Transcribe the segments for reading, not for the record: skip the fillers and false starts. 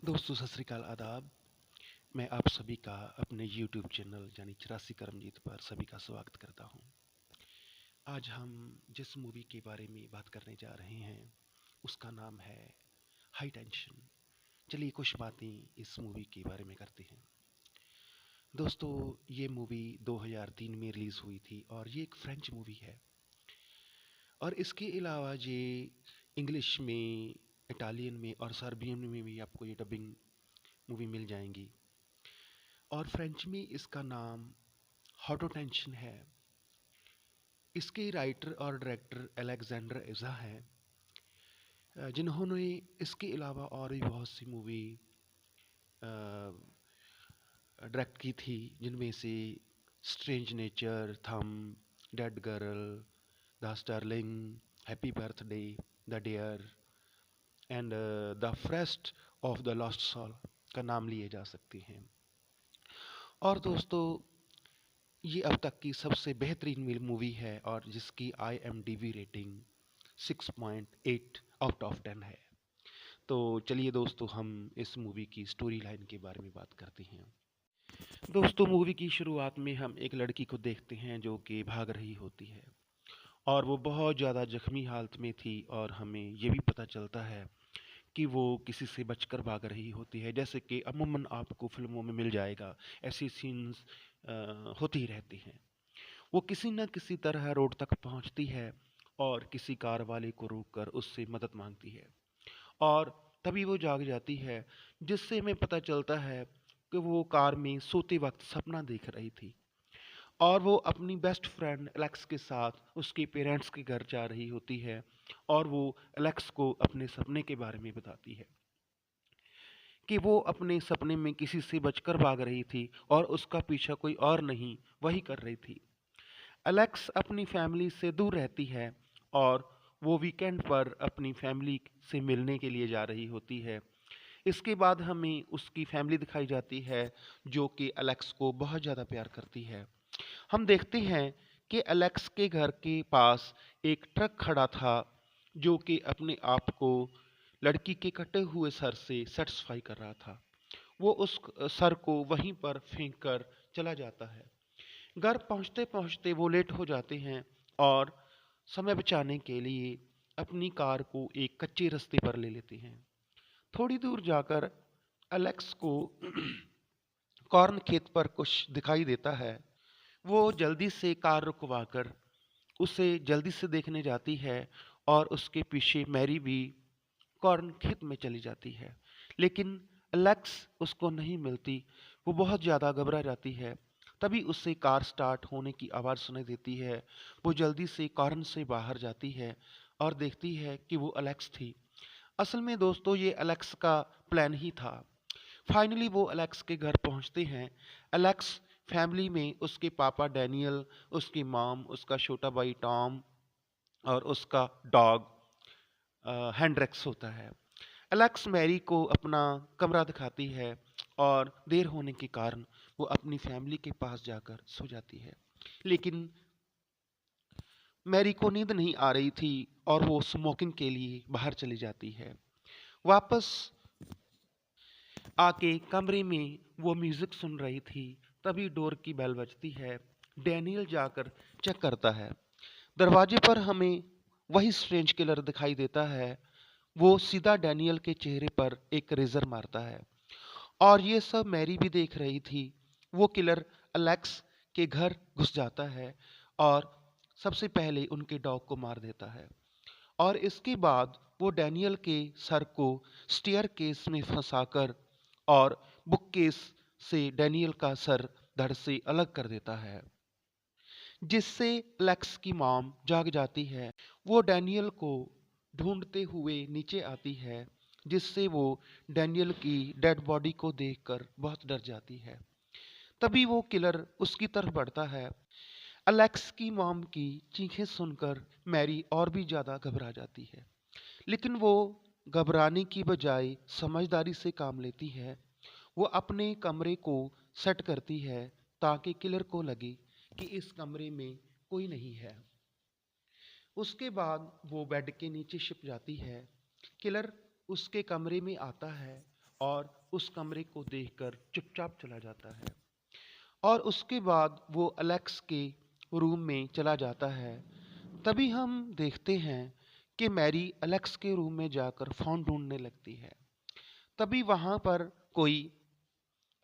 दोस्तों सत श्री अकाल आदाब। मैं आप सभी का अपने YouTube चैनल यानी 84 करमजीत पर सभी का स्वागत करता हूं। आज हम जिस मूवी के बारे में बात करने जा रहे हैं उसका नाम है हाई टेंशन। चलिए कुछ बातें इस मूवी के बारे में करते हैं। दोस्तों ये मूवी 2003 में रिलीज़ हुई थी और ये एक फ्रेंच मूवी है और इसके अलावा ये इंग्लिश में, इटालियन में और सर्बियन में भी आपको ये डबिंग मूवी मिल जाएंगी। और फ्रेंच में इसका नाम हॉटो टेंशन है। इसके राइटर और डायरेक्टर अलेक्जेंडर एजा हैं, जिन्होंने इसके अलावा और भी बहुत सी मूवी डायरेक्ट की थी, जिनमें से strange nature, thumb, dead girl, the starling, happy birthday, the dare and the first of the lost soul का नाम लिए जा सकते हैं। और दोस्तों ये अब तक की सबसे बेहतरीन मूवी है और जिसकी IMDb रेटिंग 6.8 आउट ऑफ 10 है। तो चलिए दोस्तों हम इस मूवी की स्टोरी लाइन के बारे में बात करते हैं। दोस्तों मूवी की शुरुआत में हम एक लड़की को देखते हैं जो कि भाग रही होती है और वो बहुत ज़्यादा जख्मी हालत में थी और हमें ये भी पता चलता है कि वो किसी से बचकर भाग रही होती है, जैसे कि अमूमन आपको फिल्मों में मिल जाएगा। ऐसी सीन्स होती रहती हैं। वो किसी न किसी तरह रोड तक पहुंचती है और किसी कार वाले को रोककर उससे मदद मांगती है और तभी वो जाग जाती है, जिससे हमें पता चलता है कि वो कार में सोते वक्त सपना देख रही थी और वो अपनी बेस्ट फ्रेंड एलेक्स के साथ उसके पेरेंट्स के घर जा रही होती है और वो एलेक्स को अपने सपने के बारे में बताती है कि वो अपने सपने में किसी से बचकर भाग रही थी और उसका पीछा कोई और नहीं वही कर रही थी। एलेक्स अपनी फैमिली से दूर रहती है और वो वीकेंड पर अपनी फैमिली से मिलने के लिए जा रही होती है। इसके बाद हमें उसकी फैमिली दिखाई जाती है जो कि एलेक्स को बहुत ज़्यादा प्यार करती है। हम देखते हैं कि एलेक्स के घर के पास एक ट्रक खड़ा था जो कि अपने आप को लड़की के कटे हुए सर से सेटिस्फाई कर रहा था। वो उस सर को वहीं पर फेंक कर चला जाता है। घर पहुंचते पहुंचते वो लेट हो जाते हैं और समय बचाने के लिए अपनी कार को एक कच्चे रास्ते पर ले लेते हैं। थोड़ी दूर जाकर एलेक्स को कॉर्न खेत पर कुछ दिखाई देता है। वो जल्दी से कार रुकवाकर उसे जल्दी से देखने जाती है और उसके पीछे मैरी भी कॉर्न खेत में चली जाती है, लेकिन एलेक्स उसको नहीं मिलती। वो बहुत ज़्यादा घबरा जाती है। तभी उससे कार स्टार्ट होने की आवाज़ सुनाई देती है। वो जल्दी से कॉर्न से बाहर जाती है और देखती है कि वो एलेक्स थी। असल में दोस्तों ये एलेक्स का प्लान ही था। फाइनली वो एलेक्स के घर पहुंचते हैं। एलेक्स फैमिली में उसके पापा डैनियल, उसकी मॉम, उसका छोटा भाई टॉम और उसका डॉग हैंड्रेक्स होता है। एलेक्स मैरी को अपना कमरा दिखाती है और देर होने के कारण वो अपनी फैमिली के पास जाकर सो जाती है। लेकिन मैरी को नींद नहीं आ रही थी और वो स्मोकिंग के लिए बाहर चली जाती है। वापस आके कमरे में वो म्यूजिक सुन रही थी, तभी डोर की बेल बजती है। डैनियल जाकर चेक करता है। दरवाजे पर हमें वही स्ट्रेंज किलर दिखाई देता है। वो सीधा डैनियल के चेहरे पर एक रेजर मारता है और ये सब मैरी भी देख रही थी। वो किलर एलेक्स के घर घुस जाता है और सबसे पहले उनके डॉग को मार देता है और इसके बाद वो डैनियल के सर को स्टेयर केस में फंसाकर और बुक केस से डैनियल का सर धड़ से अलग कर देता है, जिससे एलेक्स की मॉम जाग जाती है। वो डैनियल को ढूंढते हुए नीचे आती है, जिससे वो डैनियल की डेड बॉडी को देखकर बहुत डर जाती है। तभी वो किलर उसकी तरफ बढ़ता है। एलेक्स की मॉम की चीखें सुनकर मैरी और भी ज़्यादा घबरा जाती है, लेकिन वो घबराने की बजाय समझदारी से काम लेती है। वो अपने कमरे को सेट करती है ताकि किलर को लगे कि इस कमरे में कोई नहीं है। उसके बाद वो बेड के नीचे छिप जाती है। किलर उसके कमरे में आता है और उस कमरे को देखकर चुपचाप चला जाता है। और उसके बाद वो एलेक्स के रूम में चला जाता है। तभी हम देखते हैं कि मैरी एलेक्स के रूम में जाकर फ़ोन ढूंढने लगती है। तभी वहाँ पर कोई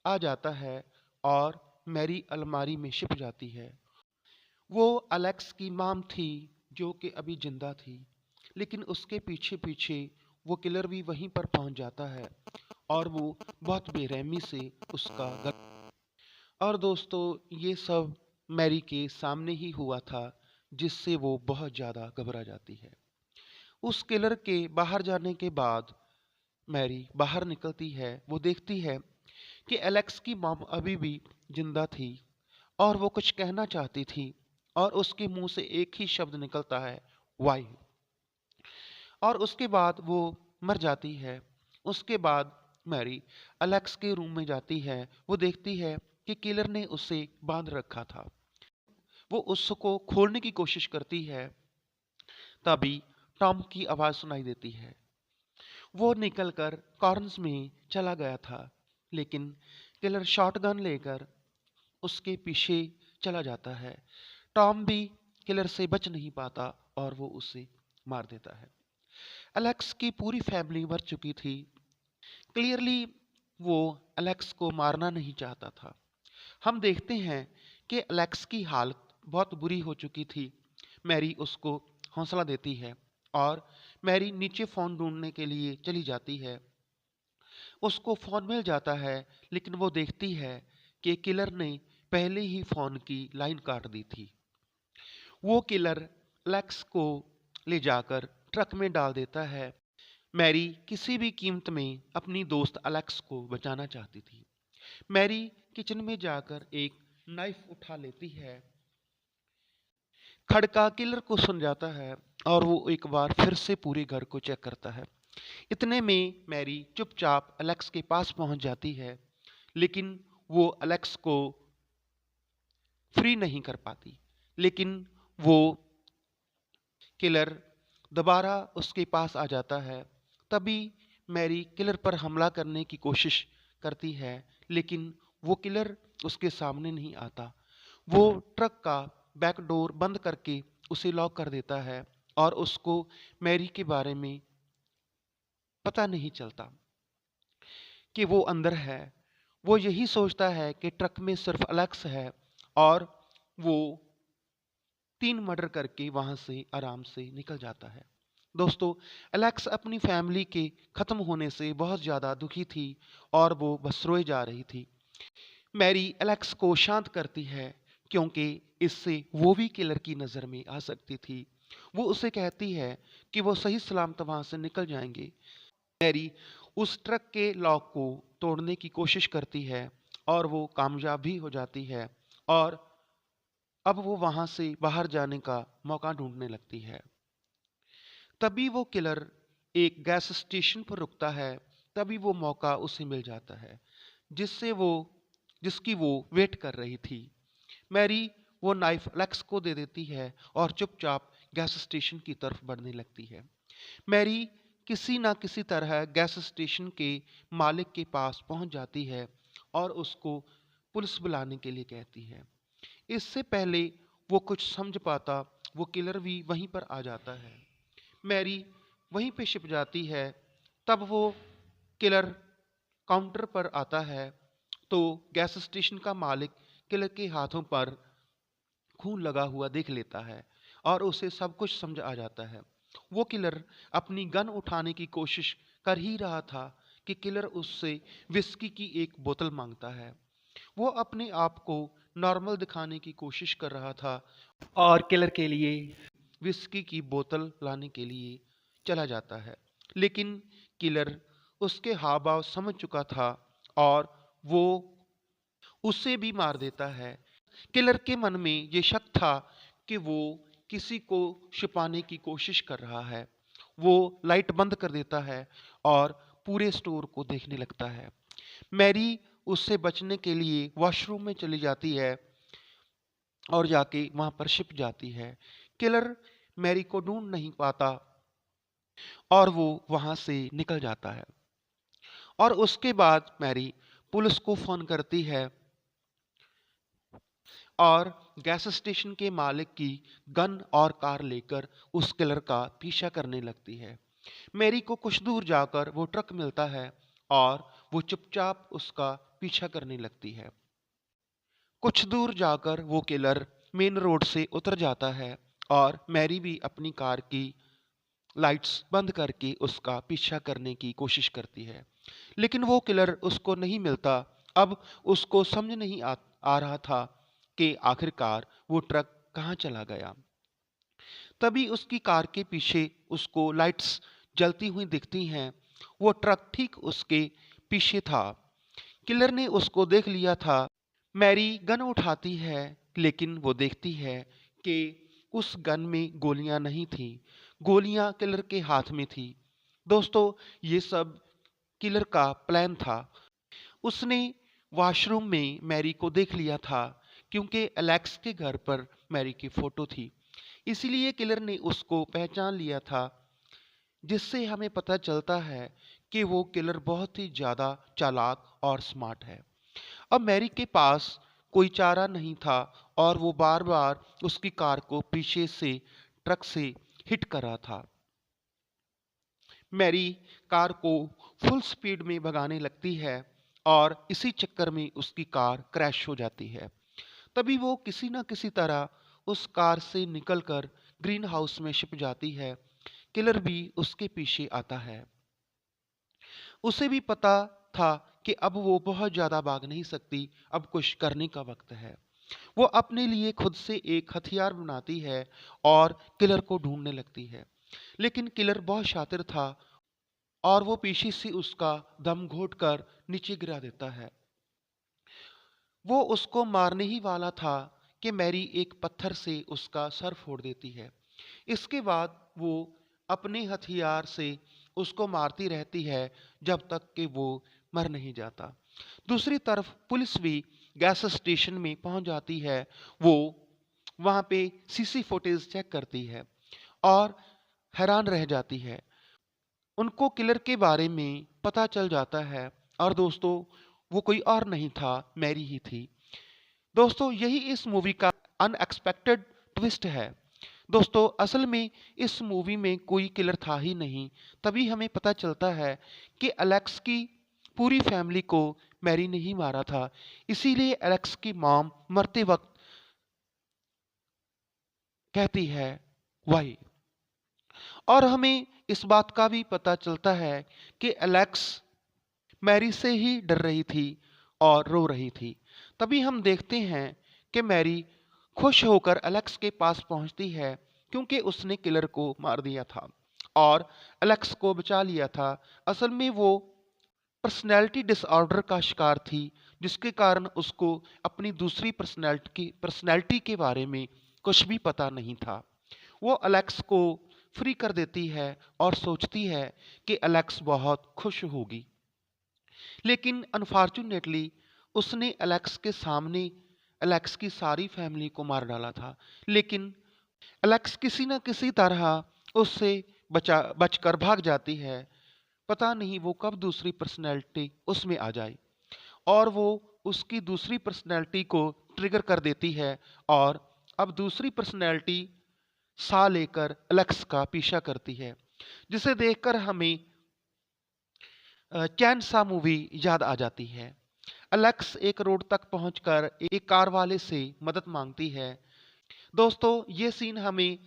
आ जाता है और मैरी अलमारी में छिप जाती है। वो एलेक्स की मॉम थी जो कि अभी जिंदा थी, लेकिन उसके पीछे पीछे वो किलर भी वहीं पर पहुंच जाता है और वो बहुत बेरहमी से उसका और दोस्तों ये सब मैरी के सामने ही हुआ था, जिससे वो बहुत ज़्यादा घबरा जाती है। उस किलर के बाहर जाने के बाद मैरी बाहर निकलती है। वो देखती है कि एलेक्स की मॉम अभी भी जिंदा थी और वो कुछ कहना चाहती थी और उसके मुंह से एक ही शब्द निकलता है, वाई। और उसके बाद वो मर जाती है। उसके बाद मैरी एलेक्स के रूम में जाती है। वो देखती है कि किलर ने उसे बांध रखा था। वो उसको खोलने की कोशिश करती है। तभी टॉम की आवाज सुनाई देती है। वो निकलकर कॉर्नर्स में चला गया था, लेकिन किलर शॉटगन लेकर उसके पीछे चला जाता है। टॉम भी किलर से बच नहीं पाता और वो उसे मार देता है। एलेक्स की पूरी फैमिली मर चुकी थी। क्लियरली वो एलेक्स को मारना नहीं चाहता था। हम देखते हैं कि एलेक्स की हालत बहुत बुरी हो चुकी थी। मैरी उसको हौसला देती है और मैरी नीचे फ़ोन ढूंढने के लिए चली जाती है। उसको फ़ोन मिल जाता है, लेकिन वो देखती है कि किलर ने पहले ही फ़ोन की लाइन काट दी थी। वो किलर एलेक्स को ले जाकर ट्रक में डाल देता है। मैरी किसी भी कीमत में अपनी दोस्त एलेक्स को बचाना चाहती थी। मैरी किचन में जाकर एक नाइफ उठा लेती है। खड़का किलर को सुन जाता है और वो एक बार फिर से पूरे घर को चेक करता है। इतने में मैरी चुपचाप एलेक्स के पास पहुंच जाती है, लेकिन वो एलेक्स को फ्री नहीं कर पाती। लेकिन वो किलर दोबारा उसके पास आ जाता है। तभी मैरी किलर पर हमला करने की कोशिश करती है, लेकिन वो किलर उसके सामने नहीं आता। वो ट्रक का बैक डोर बंद करके उसे लॉक कर देता है और उसको मैरी के बारे में पता नहीं चलता कि वो अंदर है। वो यही सोचता है कि ट्रक में सिर्फ एलेक्स है और वो 3 मर्डर करके वहां से आराम से निकल जाता है। दोस्तों, एलेक्स अपनी फैमिली के खत्म होने से बहुत ज़्यादा दुखी थी और वो बस रोए जा रही थी। मैरी एलेक्स को शांत करती है, क्योंकि इससे वो भी किलर की नज़र में आ सकती थी। वो उसे कहती है कि वो सही सलामत वहाँ से निकल जाएंगे। मैरी उस ट्रक के लॉक को तोड़ने की कोशिश करती है और वो कामयाब भी हो जाती है और अब वो वहाँ से बाहर जाने का मौका ढूंढने लगती है। तभी वो किलर एक गैस स्टेशन पर रुकता है। तभी वो मौका उसे मिल जाता है जिससे वो जिसकी वो वेट कर रही थी। मैरी वो नाइफ एलेक्स को दे देती है और चुपचाप गैस स्टेशन की तरफ बढ़ने लगती है। मैरी किसी ना किसी तरह गैस स्टेशन के मालिक के पास पहुंच जाती है और उसको पुलिस बुलाने के लिए कहती है। इससे पहले वो कुछ समझ पाता, वो किलर भी वहीं पर आ जाता है। मैरी वहीं पे छिप जाती है। तब वो किलर काउंटर पर आता है तो गैस स्टेशन का मालिक किलर के हाथों पर खून लगा हुआ देख लेता है और उसे सब कुछ समझ आ जाता है। वो किलर अपनी गन उठाने की कोशिश कर ही रहा था कि किलर उससे विस्की की एक बोतल मांगता है। वो अपने आप को नॉर्मल दिखाने की कोशिश कर रहा था और किलर के लिए विस्की की बोतल लाने के लिए चला जाता है, लेकिन किलर उसके हाव भाव समझ चुका था और वो उसे भी मार देता है। किलर के मन में ये शक था कि वो किसी को छिपाने की कोशिश कर रहा है। वो लाइट बंद कर देता है और पूरे स्टोर को देखने लगता है। मैरी उससे बचने के लिए वॉशरूम में चली जाती है और जाके वहां पर छिप जाती है। किलर मैरी को ढूंढ नहीं पाता और वो वहां से निकल जाता है और उसके बाद मैरी पुलिस को फोन करती है और गैस स्टेशन के मालिक की गन और कार लेकर उस किलर का पीछा करने लगती है। मैरी को कुछ दूर जाकर वो ट्रक मिलता है और वो चुपचाप उसका पीछा करने लगती है। कुछ दूर जाकर वो किलर मेन रोड से उतर जाता है और मैरी भी अपनी कार की लाइट्स बंद करके उसका पीछा करने की कोशिश करती है, लेकिन वो किलर उसको नहीं मिलता। अब उसको समझ नहीं आ रहा था कि आखिरकार वो ट्रक कहाँ चला गया। तभी उसकी कार के पीछे उसको लाइट्स जलती हुई दिखती हैं। वो ट्रक ठीक उसके पीछे था। किलर ने उसको देख लिया था। मैरी गन उठाती है, लेकिन वो देखती है कि उस गन में गोलियां नहीं थी। गोलियां किलर के हाथ में थी। दोस्तों, ये सब किलर का प्लान था। उसने वॉशरूम में मैरी को देख लिया था, क्योंकि एलेक्स के घर पर मैरी की फोटो थी। इसलिए किलर ने उसको पहचान लिया था, जिससे हमें पता चलता है कि वो किलर बहुत ही ज़्यादा चालाक और स्मार्ट है। अब मैरी के पास कोई चारा नहीं था और वो बार बार उसकी कार को पीछे से ट्रक से हिट कर रहा था। मैरी कार को फुल स्पीड में भगाने लगती है और इसी चक्कर में उसकी कार क्रैश हो जाती है। तभी वो किसी न किसी तरह उस कार से निकलकर ग्रीन हाउस में छिप जाती है। किलर भी उसके पीछे आता है। उसे भी पता था कि अब वो बहुत ज़्यादा भाग नहीं सकती, अब कुछ करने का वक्त है। वो अपने लिए खुद से एक हथियार बनाती है और किलर को ढूंढने लगती है। लेकिन किलर बहुत शातिर था और वो पीछे से उसका दम घोंटकर नीचे गिरा देता है। वो उसको मारने ही वाला था कि मैरी एक पत्थर से उसका सर फोड़ देती है। इसके बाद वो अपने हथियार से उसको मारती रहती है जब तक कि वो मर नहीं जाता। दूसरी तरफ पुलिस भी गैस स्टेशन में पहुंच जाती है। वो वहां पे सीसी फुटेज चेक करती है और हैरान रह जाती है। उनको किलर के बारे में पता चल जाता है और दोस्तों, वो कोई और नहीं था, मैरी ही थी। दोस्तों, यही इस मूवी का अनएक्सपेक्टेड ट्विस्ट है। दोस्तों, असल में इस मूवी में कोई किलर था ही नहीं। तभी हमें पता चलता है कि एलेक्स की पूरी फैमिली को मैरी ने ही मारा था। इसीलिए एलेक्स की मॉम मरते वक्त कहती है वाई। और हमें इस बात का भी पता चलता है कि एलेक्स मैरी से ही डर रही थी और रो रही थी। तभी हम देखते हैं कि मैरी खुश होकर एलेक्स के पास पहुंचती है, क्योंकि उसने किलर को मार दिया था और एलेक्स को बचा लिया था। असल में वो पर्सनैलिटी डिसऑर्डर का शिकार थी, जिसके कारण उसको अपनी दूसरी पर्सनैलिटी के बारे में कुछ भी पता नहीं था। वो अलेक्स को फ्री कर देती है और सोचती है कि अलेक्स बहुत खुश होगी। लेकिन अनफॉर्चुनेटली उसने एलेक्स के सामने एलेक्स की सारी फैमिली को मार डाला था। लेकिन एलेक्स किसी न किसी तरह उससे बचकर भाग जाती है। पता नहीं वो कब दूसरी पर्सनैलिटी उसमें आ जाए और वो उसकी दूसरी पर्सनैलिटी को ट्रिगर कर देती है और अब दूसरी पर्सनैलिटी सा लेकर एलेक्स का पीछा करती है, जिसे देखकर हमें चैन सा मूवी याद आ जाती है। एलेक्स एक रोड तक पहुंचकर एक कार वाले से मदद मांगती है। दोस्तों, ये सीन हमें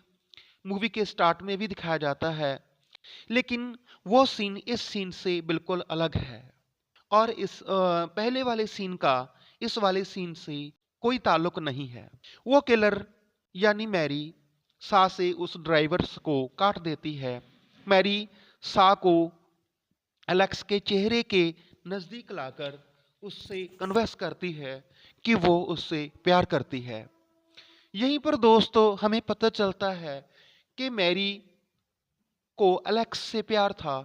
मूवी के स्टार्ट में भी दिखाया जाता है, लेकिन वो सीन इस सीन से बिल्कुल अलग है और इस पहले वाले सीन का इस वाले सीन से कोई ताल्लुक नहीं है। वो किलर यानी मैरी सा से उस ड्राइवर्स को काट देती है। मैरी सा को एलेक्स के चेहरे के नज़दीक लाकर उससे कन्वर्स करती है कि वो उससे प्यार करती है। यहीं पर दोस्तों हमें पता चलता है कि मैरी को एलेक्स से प्यार था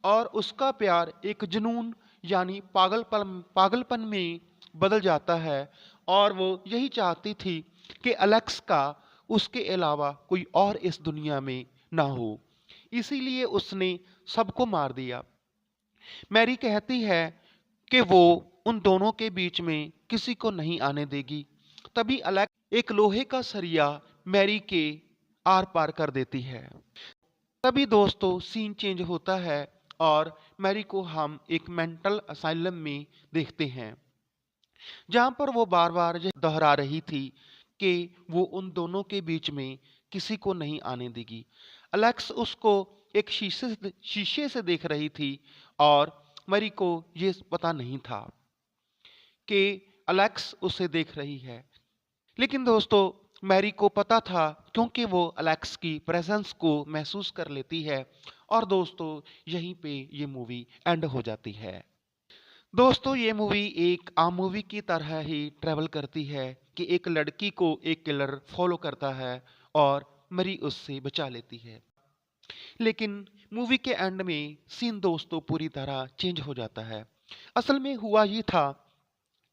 और उसका प्यार एक जुनून यानी पागलपन में बदल जाता है और वो यही चाहती थी कि एलेक्स का उसके अलावा कोई और इस दुनिया में ना हो। इसीलिए उसने सबको मार दिया। मैरी कहती है कि वो उन दोनों के बीच में किसी को नहीं आने देगी। तभी अलेक्स एक लोहे का सरिया मैरी के आर पार कर देती है। तभी दोस्तों सीन चेंज होता है और मैरी को हम एक मेंटल असाइलम में देखते हैं, जहां पर वो बार बार दोहरा रही थी कि वो उन दोनों के बीच में किसी को नहीं आने देगी। अलेक्स उसको एक शीशे से देख रही थी और मैरी को ये पता नहीं था कि अलेक्स उसे देख रही है। लेकिन दोस्तों मैरी को पता था, क्योंकि वो अलेक्स की प्रेजेंस को महसूस कर लेती है। और दोस्तों यहीं पे ये मूवी एंड हो जाती है। दोस्तों ये मूवी एक आम मूवी की तरह ही ट्रेवल करती है कि एक लड़की को एक किलर फॉलो करता है और मरी उससे बचा लेती है। लेकिन मूवी के एंड में सीन दोस्तों पूरी तरह चेंज हो जाता है। असल में हुआ ये था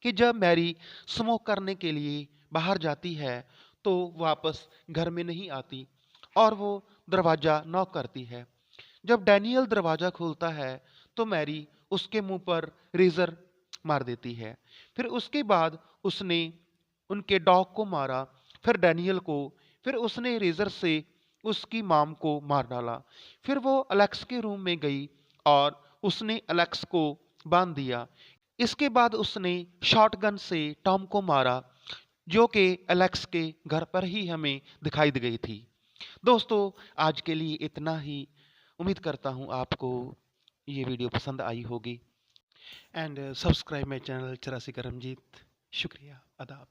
कि जब मैरी स्मोक करने के लिए बाहर जाती है तो वापस घर में नहीं आती और वो दरवाज़ा नॉक करती है। जब डैनियल दरवाज़ा खोलता है तो मैरी उसके मुंह पर रेजर मार देती है। फिर उसके बाद उसने उनके डॉग को मारा, फिर डैनियल को, फिर उसने रेजर से उसकी माम को मार डाला। फिर वो अलेक्स के रूम में गई और उसने अलेक्स को बांध दिया। इसके बाद उसने शॉटगन से टॉम को मारा, जो कि एलेक्स के घर पर ही हमें दिखाई दी गई थी। दोस्तों आज के लिए इतना ही। उम्मीद करता हूँ आपको ये वीडियो पसंद आई होगी। And subscribe my channel 84 Karamjit. शुक्रिया, आदाब।